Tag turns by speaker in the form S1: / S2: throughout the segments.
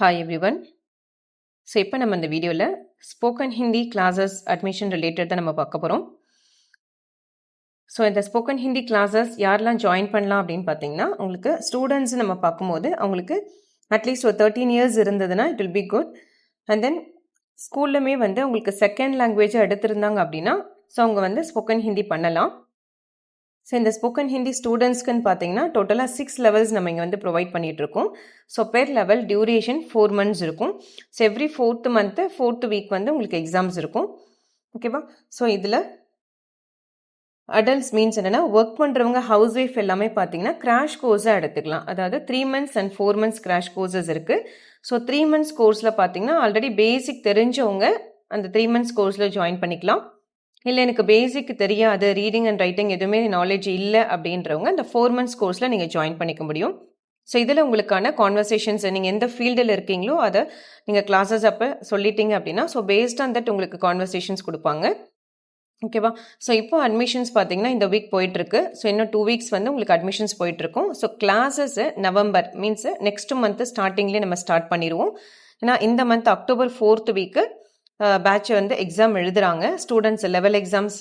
S1: Hi everyone. So இப்போ நம்ம இந்த வீடியோவில் spoken Hindi classes admission related தான் நம்ம பார்க்க போகிறோம். ஸோ இந்த ஸ்போக்கன் ஹிந்தி கிளாஸஸ் யாரெல்லாம் ஜாயின் பண்ணலாம் அப்படின்னு பார்த்தீங்கன்னா, உங்களுக்கு ஸ்டூடெண்ட்ஸ் நம்ம பார்க்கும்போது அவங்களுக்கு அட்லீஸ்ட் ஒரு 13 இயர்ஸ் இருந்ததுன்னா it will be good. And then ஸ்கூல்லுமே வந்து உங்களுக்கு செகண்ட் லாங்குவேஜை எடுத்திருந்தாங்க அப்படின்னா ஸோ அவங்க வந்து ஸ்போக்கன் ஹிந்தி பண்ணலாம். ஸோ இந்த ஸ்போக்கன் ஹிந்தி ஸ்டூடெண்ட்ஸ்க்குன்னு பார்த்தீங்கன்னா டோட்டலாக 6 லெவல்ஸ் நம்ம இங்கே வந்து ப்ரொவைட் பண்ணிகிட்ருக்கோம். So per level duration 4 months இருக்கும். So every 4th month 4th week வந்து உங்களுக்கு எக்ஸாம்ஸ் இருக்கும். ஓகேவா? ஸோ இதில் அடல்ட்ஸ் மீன்ஸ் என்னென்னா ஒர்க் பண்ணுறவங்க ஹவுஸ் ஒய்ஃப் எல்லாமே பார்த்தீங்கன்னா கிராஷ் கோர்ஸாக எடுத்துக்கலாம். அதாவது 3 months and 4 months crash courses இருக்குது. ஸோ 3 months கோர்ஸில் பார்த்தீங்கன்னா ஆல்ரெடி பேசிக் தெரிஞ்சவங்க அந்த 3 months கோர்ஸில் ஜாயின் பண்ணிக்கலாம். இல்லை எனக்கு பேசிக் தெரியாது, ரீடிங் அண்ட் ரைட்டிங் எதுவுமே நாலேஜ் இல்லை அப்படின்றவங்க இந்த 4 months கோர்ஸில் நீங்கள் ஜாயின் பண்ணிக்க முடியும். ஸோ இதில் உங்களுக்கான கான்வர்சேஷன்ஸ் நீங்கள் எந்த ஃபீல்டில் இருக்கீங்களோ அதை நீங்கள் கிளாஸஸ் அப்போ சொல்லிட்டீங்க அப்படின்னா ஸோ பேஸ்ட் ஆன் தட் உங்களுக்கு கான்வர்சேஷன்ஸ் கொடுப்பாங்க. ஓகேவா? ஸோ இப்போ அட்மிஷன்ஸ் பார்த்தீங்கன்னா இந்த வீக் போயிட்டுருக்கு. ஸோ இன்னும் 2 weeks வந்து உங்களுக்கு அட்மிஷன்ஸ் போயிட்டுருக்கும். So classes November means next month ஸ்டார்டிங்லேயே நம்ம ஸ்டார்ட் பண்ணிடுவோம். ஏன்னா இந்த month October 4th week batch வந்து எக்ஸாம் எழுதுகிறாங்க. ஸ்டூடெண்ட்ஸ் லெவல் எக்ஸாம்ஸ்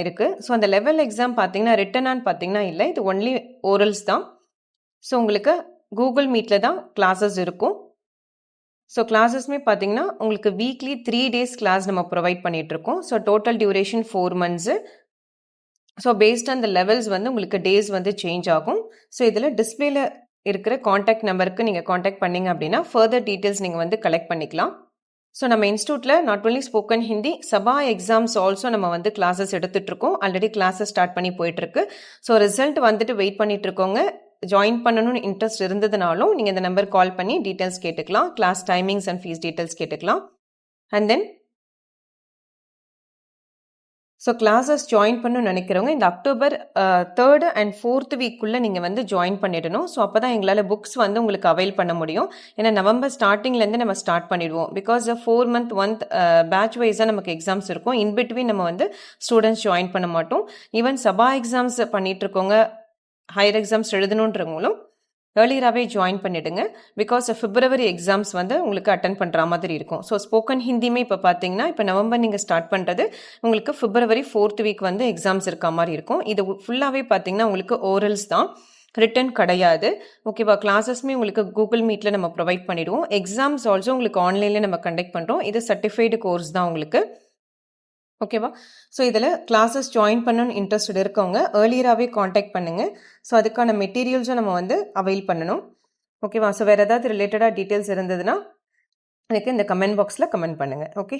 S1: இருக்குது. ஸோ அந்த லெவல் எக்ஸாம் பார்த்தீங்கன்னா ரிட்டனான்னு பார்த்தீங்கன்னா இல்லை, இது ஒன்லி ஓரல்ஸ் தான். ஸோ உங்களுக்கு கூகுள் மீட்டில் தான் கிளாஸஸ் இருக்கும். ஸோ கிளாஸஸ்மே பார்த்தீங்கன்னா உங்களுக்கு வீக்லி 3 days கிளாஸ் நம்ம ப்ரொவைட் பண்ணிகிட்ருக்கோம். So total duration 4 months. So based on the levels வந்து உங்களுக்கு டேஸ் வந்து சேஞ்ச் ஆகும். ஸோ இதில் டிஸ்பிளேல இருக்கிற காண்டாக்ட் நம்பருக்கு நீங்கள் காண்டாக்ட் பண்ணிங்க அப்படின்னா ஃபர்தர் டீட்டெயில்ஸ் நீங்கள் வந்து கலெக்ட் பண்ணிக்கலாம். ஸோ நம்ம இன்ஸ்டியூட்டில் not only spoken Hindi, Sabha exams also நம்ம வந்து கிளாஸஸ் எடுத்துகிட்ருக்கோம். ஆல்ரெடி கிளாஸஸ் ஸ்டார்ட் பண்ணி போயிட்டுருக்கு. ஸோ ரிசல்ட் வந்துட்டு வெயிட் பண்ணிட்டு இருக்கோங்க. ஜாயின் பண்ணணும்னு இன்ட்ரெஸ்ட் இருந்ததுனாலும் நீங்கள் இந்த நம்பர் கால் பண்ணி டீட்டெயில்ஸ் கேட்டுக்கலாம். Class timings and fees details கேட்டுக்கலாம். And then so classes join பண்ணணும்னு நினைக்கிறவங்க இந்த அக்டோபர் 3rd and 4th வீக்குள்ளே நீங்கள் வந்து ஜாயின் பண்ணிடணும். ஸோ அப்போ தான் எங்களால் புக்ஸ் வந்து உங்களுக்கு அவைல் பண்ண முடியும். ஏன்னா நவம்பர் ஸ்டார்டிங்லேருந்து நம்ம ஸ்டார்ட் பண்ணிடுவோம். பிகாஸ் 4 month பேட்ச் வைஸாக நமக்கு எக்ஸாம்ஸ் இருக்கும். இன்பிட்வீன் நம்ம வந்து ஸ்டூடெண்ட்ஸ் ஜாயின் பண்ண மாட்டோம். ஈவன் சபா எக்ஸாம்ஸ் பண்ணிகிட்ருக்கோங்க, ஹையர் எக்ஸாம்ஸ் எழுதணுன்றவங்களும் ஏர்லியராகவே ஜாயின் பண்ணிவிடுங்க. பிகாஸ் பிப்ரவரி எக்ஸாம்ஸ் வந்து உங்களுக்கு அட்டன் பண்ணுற மாதிரி இருக்கும். ஸோ ஸ்போக்கன் ஹிந்தியுமே இப்போ பார்த்தீங்கன்னா இப்போ நவம்பர் நீங்கள் ஸ்டார்ட் பண்ணுறது உங்களுக்கு பிப்ரவரி 4th வீக் வந்து எக்ஸாம்ஸ் இருக்க மாதிரி இருக்கும். இது ஃபுல்லாகவே பார்த்தீங்கன்னா உங்களுக்கு ஓரல்ஸ் தான், ரிட்டன் கிடையாது. ஓகேவா? கிளாஸஸ்மே உங்களுக்கு கூகுள் மீட்டில் நம்ம ப்ரொவைட் பண்ணிவிடுவோம். எக்ஸாம்ஸ் ஆல்சோ உங்களுக்கு ஆன்லைனில் நம்ம கண்டக்ட் பண்ணுறோம். இது சர்டிஃபைடு கோர்ஸ் தான் உங்களுக்கு. ஓகேவா? ஸோ இதில் கிளாஸஸ் ஜாயின் பண்ணணும்னு இன்ட்ரெஸ்ட் இருக்கவங்க ஏர்லியராகவே காண்டாக்ட் பண்ணுங்கள். ஸோ அதுக்கான மெட்டீரியல்ஸும் நம்ம வந்து அவைல் பண்ணணும். ஓகேவா? ஸோ வேறு ஏதாவது ரிலேட்டடாக டீட்டெயில்ஸ் இருந்ததுன்னா எனக்கு இந்த கமெண்ட் பாக்ஸில் கமெண்ட் பண்ணுங்கள். ஓகே.